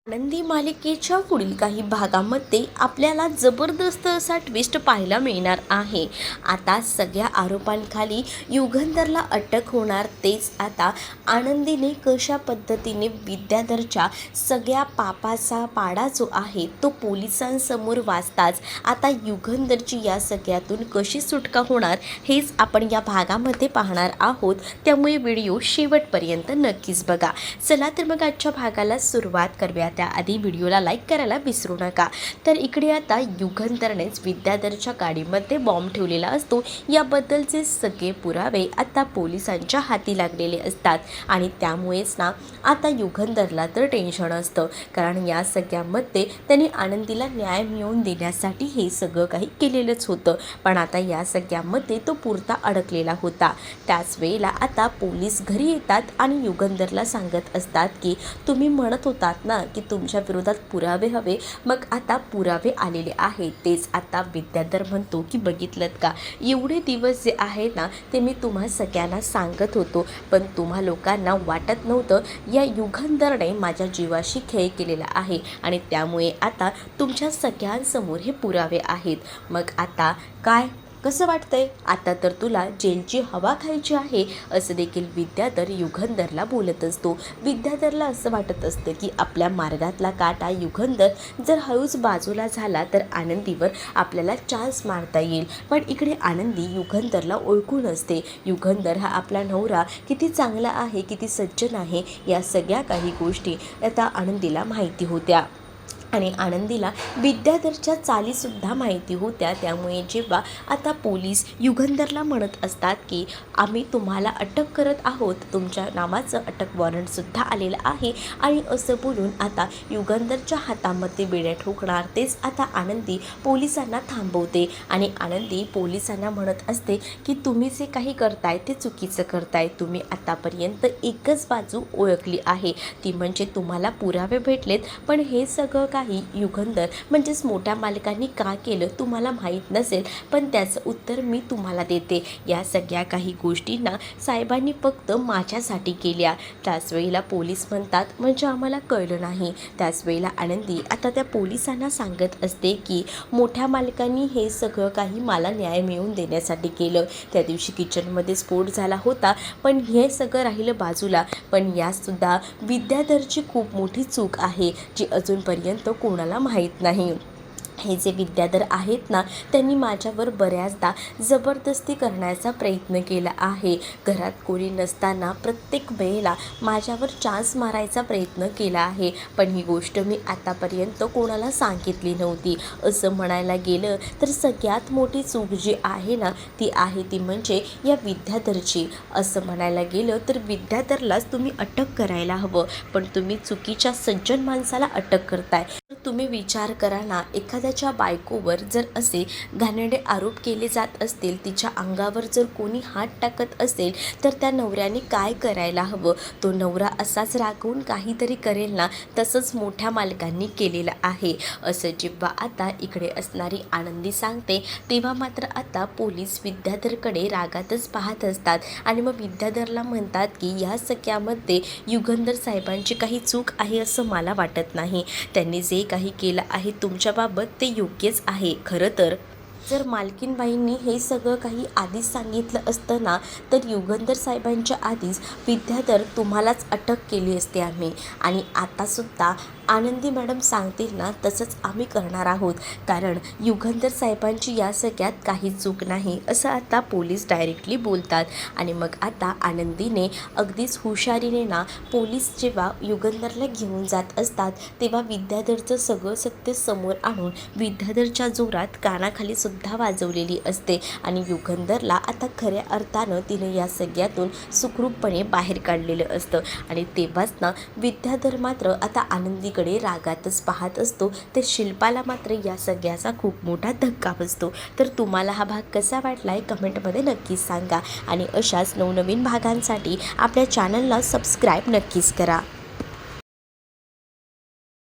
आनंदी मालिकेच्या पुढील काही भागामध्ये आपल्याला जबरदस्त असा ट्विस्ट पाहायला मिळणार आहे। आता सगळ्या आरोपांखाली युगंधरला अटक होणार। तेच आता आनंदीने कशा पद्धतीने विद्याधरच्या सगळ्या पापाचा पाडा जो आहे तो पोलिसांसमोर वाचताच आता युगंधरची या सगळ्यातून कशी सुटका होणार हेच आपण या भागामध्ये पाहणार आहोत। त्यामुळे व्हिडिओ शेवटपर्यंत नक्कीच बघा। चला तर मग आजच्या भागाला सुरुवात करूया। त्याआधी व्हिडिओला लाईक करायला विसरू नका। तर इकडे आता युगंधरनेच विद्याधरच्या गाडीमध्ये बॉम्ब ठेवलेला असतो याबद्दलचे सगळे पुरावे आता पोलिसांच्या हाती लागलेले असतात आणि त्यामुळेच ना आता युगंधरला तर टेन्शन असतं, कारण या सगळ्यामध्ये त्यांनी आनंदीला न्याय मिळवून देण्यासाठी हे सगळं काही केलेलंच होतं, पण आता या सगळ्यामध्ये तो पुरता अडकलेला होता। त्याच वेळेला आता पोलीस घरी येतात आणि युगंधरला सांगत असतात की तुम्ही म्हणत होतात ना की तुमच्या विरोधात पुरावे हवे, मग आता पुरावे आलेले आहेत। तेच आता विद्याधर म्हणतो की बघितलंत का, एवढे दिवस जे आहे ना ते मी तुम्हा सगळ्यांना सांगत होतो, पण तुम्हा लोकांना वाटत नव्हतं या युगंधरने माझ्या जीवाशी खेळ केलेला आहे आणि त्यामुळे आता तुमच्या सगळ्यांसमोर हे पुरावे आहेत। मग आता काय कसं वाटतंय, आता तर तुला जेलची हवा खायची आहे, असं देखील विद्याधर युगंधरला बोलत असतो। विद्याधरला असं वाटत असतं की आपल्या मार्गातला काटा युगंधर जर हळूच बाजूला झाला तर आनंदीवर आपल्याला चान्स मारता येईल, पण इकडे आनंदी युगंधरला ओळखून असते। युगंधर हा आपला नवरा किती चांगला आहे, किती सज्जन आहे, या सगळ्या काही गोष्टी आता आनंदीला माहिती होत्या आणि आनंदीला विद्याधरच्या चालीसुद्धा माहिती होत्या। त्यामुळे जेव्हा आता पोलीस युगंधरला म्हणत असतात की आम्ही तुम्हाला अटक करत आहोत, तुमच्या नावाचं अटक वॉरंटसुद्धा आलेलं आहे, आणि असं बोलून आता युगंधरच्या हातामध्ये बेड्या ठोकणार। तेच आता आनंदी पोलिसांना थांबवते आणि आनंदी पोलिसांना म्हणत असते की तुम्ही जे काही करताय ते चुकीचं करताय। तुम्ही आतापर्यंत एकच बाजू ओळखली आहे, ती म्हणजे तुम्हाला पुरावे भेटलेत, पण हे सगळं काही युगंधर म्हणजेच मोठ्या मालकांनी का केलं तुम्हाला माहीत नसेल, पण त्याचं उत्तर मी तुम्हाला देते। या सगळ्या काही गोष्टींना साहेबांनी फक्त माझ्यासाठी केल्या। त्याच वेळेला पोलीस म्हणतात म्हणजे आम्हाला कळलं नाही। त्याच वेळेला आनंदी आता त्या पोलिसांना सांगत असते की मोठ्या मालकांनी हे सगळं काही मला न्याय मिळवून देण्यासाठी केलं। त्या दिवशी किचनमध्ये स्फोट झाला होता, पण हे सगळं राहिलं बाजूला, पण यासुद्धा विद्याधरची खूप मोठी चूक आहे जी अजूनपर्यंत कोणाला माहीत नाही। हे जे विद्याधर आहेत ना त्यांनी माझ्यावर बऱ्याचदा जबरदस्ती करण्याचा प्रयत्न केला आहे। घरात कोणी नसताना प्रत्येक वेळेला माझ्यावर चान्स मारायचा प्रयत्न केला आहे, पण ही गोष्ट मी आतापर्यंत कोणाला सांगितली नव्हती। असं म्हणायला गेलं तर सगळ्यात मोठी चूक जी आहे ना ती आहे ती म्हणजे या विद्याधरची। असं म्हणायला गेलं तर विद्याधरलाच तुम्ही अटक करायला हवं, पण तुम्ही चुकीच्या सज्जन माणसाला अटक करताय। तुम्ही विचार करा ना, एखाद्याच्या बायकोवर जर असे घाणेरडे आरोप केले जात असतील, तिच्या अंगावर जर कोणी हात टाकत असेल तर त्या नवऱ्याने काय करायला हवं? तो नवरा असाच रागवून काहीतरी करेल ना, तसंच मोठ्या मालकांनी केलेलं आहे। असं जेव्हा आता इकडे असणारी आनंदी सांगते तेव्हा मात्र आता पोलीस विद्याधरकडे रागातच पाहत असतात आणि मग विद्याधरला म्हणतात की या सगळ्यामध्ये युगंधर साहेबांची काही चूक आहे असं मला वाटत नाही। त्यांनी जे काही केलं आहे तुमच्याबाबत ते योग्यच आहे। खरं तर जर मालकीनबाईंनी हे सगळं काही आधीच सांगितलं असतं ना तर युगंधर साहेबांच्या आधीच विद्याधर तुम्हालाच अटक केली असते आम्ही, आणि आतासुद्धा आनंदी मॅडम सांगतील ना तसंच आम्ही करणार आहोत, कारण युगंधर साहेबांची या सगळ्यात काही चूक नाही, असं आता पोलीस डायरेक्टली बोलतात। आणि मग आता आनंदीने अगदीच हुशारीने ना पोलीस जेव्हा युगंधरला घेऊन जात असतात तेव्हा विद्याधरचं सगळं सत्य समोर आणून विद्याधरच्या जोरात कानाखाली सुद्धा वाजवलेली असते आणि युगंधरला आता खऱ्या अर्थानं तिने या सगळ्यातून सुखरूपपणे बाहेर काढलेलं असतं। आणि तेव्हाच ना विद्याधर मात्र आता आनंदीकडे रागातच पाहत असतो। ते शिल्पाला मात्र या सगळ्याचा खूप मोठा धक्का बसतो। तर तुम्हाला हा भाग कसा वाटलाय कमेंटमध्ये नक्कीच सांगा आणि अशाच नवनवीन भागांसाठी आपल्या चॅनलला सबस्क्राईब नक्कीच करा।